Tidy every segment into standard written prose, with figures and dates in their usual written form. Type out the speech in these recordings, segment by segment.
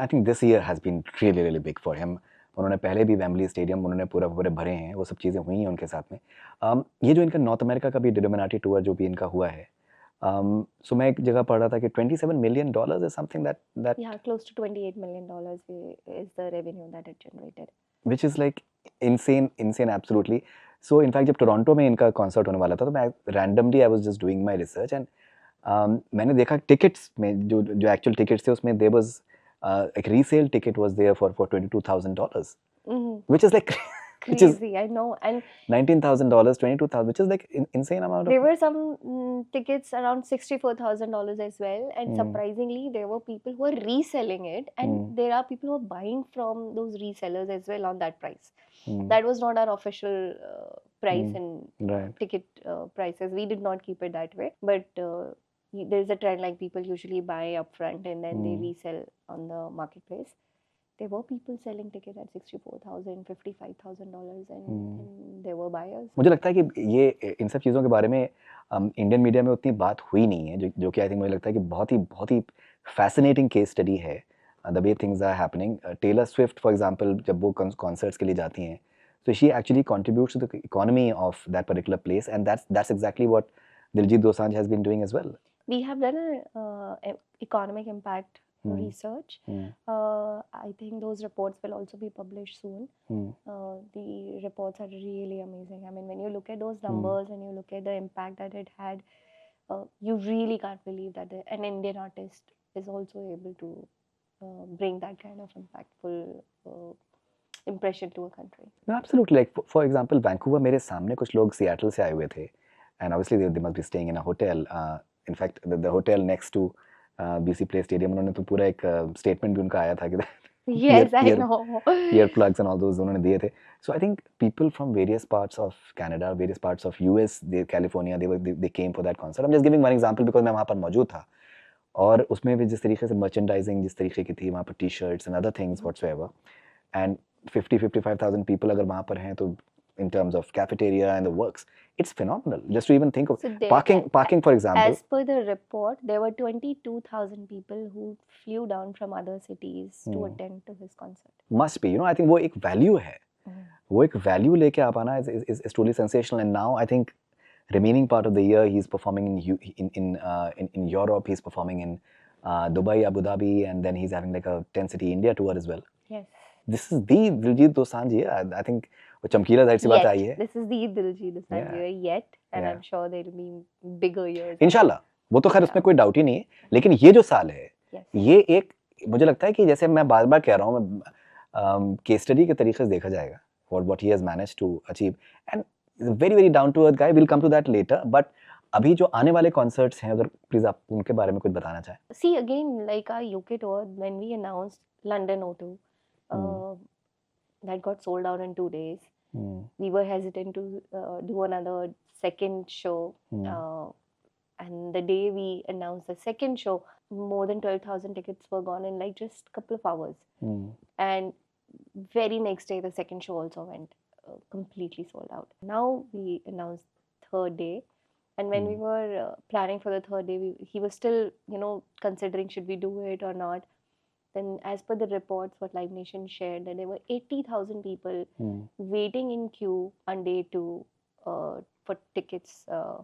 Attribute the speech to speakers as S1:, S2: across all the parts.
S1: I think this year has been really really big for him. उन्होंने पहले भी Wembley stadium उन्होंने पूरे भरे हैं, वो सब चीज़ें हुई हैं उनके साथ में। ये जो इनका नॉर्थ अमेरिका का भी डिडोमिनाटी टूर जो भी इनका हुआ है, सो मैं एक जगह पढ़ रहा था कि $27 million is something that
S2: Yeah, close to $28 million is the revenue that it generated.
S1: which is like insane absolutely. So in fact जब टोरंटो में इनका कॉन्सर्ट होने वाला था तो मैं randomly I was just doing my research and मैंने देखा टिकट्स में जो एक्चुअल टिकट्स थे उसमें there was एक resale ticket was there for $22,000, which is like which is
S2: Crazy, I know. And
S1: $19,000, $22,000, which is like insane amount
S2: there
S1: of.
S2: were some tickets around $64,000 as well. And surprisingly, there were people who are reselling it, and there are people who are buying from those resellers as well on that price. That was not our official price and
S1: Right.
S2: ticket prices. We did not keep it that way, but there's a trend like people usually buy upfront and then they resell on the marketplace. There were people selling tickets at $64,000, $55,000, and there were buyers.
S1: मुझे लगता है कि ये इन सब चीज़ों के बारे में इंडियन मीडिया में उतनी बात हुई नहीं है, जो कि आई थिंक मुझे लगता है कि बहुत ही फैसिनेटिंग केस स्टडी है the way things are happening. Taylor Swift for example जब वो कॉन्सर्ट्स के लिए जाती हैं so she actually contributes to the economy of that particular place, and that's exactly what Diljit Dosanjh has been doing as well.
S2: We have done a economic impact research. I think those reports will also be published soon. The reports are really amazing. I mean, when you look at those numbers and you look at the impact that it had, you really can't believe that an Indian artist is also able to bring that kind of impactful impression to a country.
S1: No, absolutely. Like for example, Vancouver, मेरे सामने कुछ लोग Seattle से आए हुए थे, and obviously they must be staying in a hotel. In fact, the hotel next to BC Place Stadium, उन्होंने तो पूरा एक statement भी उनका आया था कि
S2: yes, I know.
S1: Earplugs and all those उन्होंने दिए थे. So I think people from various parts of Canada, various parts of US, California, they came for that concert. I'm just giving one example because मैं वहाँ पर मौजूद था. और उसमें भी जिस तरीके से merchandising जिस तरीके की थी वहाँ पर T-shirts and other things whatsoever, and 50-55,000 people अगर वहाँ पर हैं तो in terms of cafeteria and the works, it's phenomenal. Just to even think of parking for example.
S2: As per the report, there were 22,000 people who flew down from other cities to attend to his concert.
S1: Must be, I think वो एक value है. वो एक value लेके आ पाना is truly sensational. And now I think remaining part of the year he's performing in Europe, he's performing in Dubai, Abu Dhabi, and then he's having like a 10-city India tour as well.
S2: Yes.
S1: This is the Diljit Dosanjh year. I think वो चमकीला जाहिर सी बात आई है.
S2: This is the Diljit Dosanjh year yet, and I'm sure there will be bigger years.
S1: इंशाल्लाह, वो तो खैर उसमें कोई डाउट ही नहीं है. लेकिन ये जो साल है, ये एक मुझे लगता है कि जैसे मैं बार-बार कह रहा हूँ, केस स्टडी के तरीके से देखा जाएगा. What he has managed to achieve, and he's a very down to earth guy. We'll come to that later. But अभी जो आने वाले कॉन्सर्ट्स हैं, अगर प्लीज आप उनके बारे में कुछ बताना चाहें.
S2: See again, like our UK tour, when we announced London O2, that got sold out in 2 days. We were hesitant to do another second show, and the day we announced the second show, more than 12,000 tickets were gone in like just a couple of hours. And very next day, the second show also went completely sold out. Now we announced third day, and when we were planning for the third day, he was still, considering should we do it or not. Then, as per the reports, what Live Nation shared, that there were 80,000 people waiting in queue on day 2 for tickets,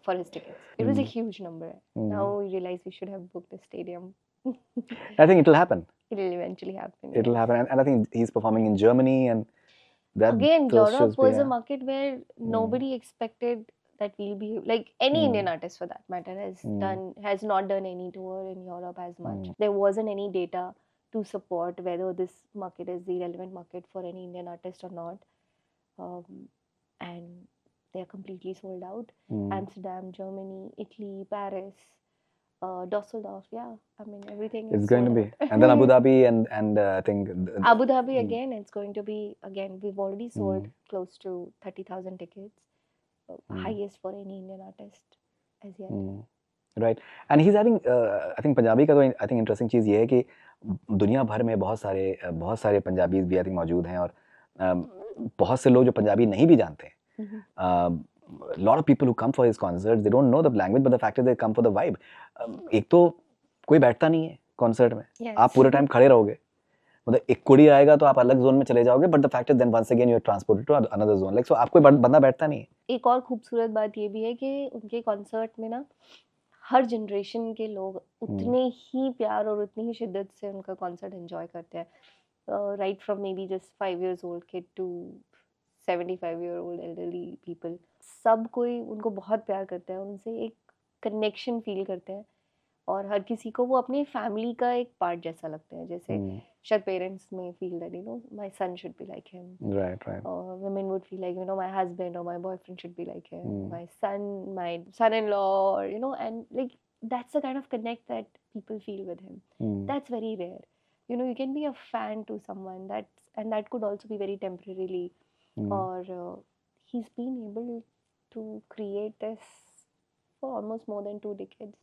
S2: for his tickets. It was a huge number. Now we realize we should have booked a stadium.
S1: I think it'll happen.
S2: It'll eventually happen.
S1: It'll happen, and I think he's performing in Germany, and that
S2: again, Europe was a market where nobody expected that we'll be like any Indian artist for that matter has not done any tour in Europe as much. There wasn't any data to support whether this market is the relevant market for any Indian artist or not, and they are completely sold out. Amsterdam, Germany, Italy, Paris, Dusseldorf, I mean everything is
S1: going to be and then Abu Dhabi and I think
S2: Abu Dhabi again, it's going to be again, we've already sold close to 30,000 tickets, highest for any Indian artist as yet.
S1: Right, and he's having I think Punjabi का तो I think interesting चीज़ ये है कि दुनिया भर में बहुत सारे पंजाबीज भी I think मौजूद हैं, और बहुत से लोग जो पंजाबी नहीं भी जानते हैं. Lot of people who come for his concerts, they don't know the language, but the fact is they come for the vibe. एक तो कोई बैठता नहीं है कॉन्सर्ट में, आप पूरे टाइम खड़े रहोगे, मतलब एक कुड़ी आएगा तो आप अलग जोन में चले जाओगे, but the fact is then once again you are transported to another zone, like so आपको बंदा बैठता नहीं है।
S2: एक और खूबसूरत बात ये भी है कि उनके कॉन्सर्ट में ना हर जनरेशन के लोग उतने ही प्यार और उतनी ही शिद्दत से उनका कॉन्सर्ट एंजॉय करते हैं, right from may be just 5 years old kid to 75-year-old elderly people, सब कोई उनको बहुत प्यार करता है, उनसे एक कनेक्शन फील करते हैं और हर किसी को वो अपनी फैमिली का एक पार्ट जैसा लगता है, जैसे शायद पेरेंट्स में feel that you know my son should be like him,
S1: right
S2: or women would feel like, you know, my husband or my boyfriend should be like him, my son-in-law, or you know, and like that's the kind of connect that people feel with him. That's very rare. You know, you can be a fan to someone and that could also be very temporarily, or he's been able to create this for almost more than 2 decades.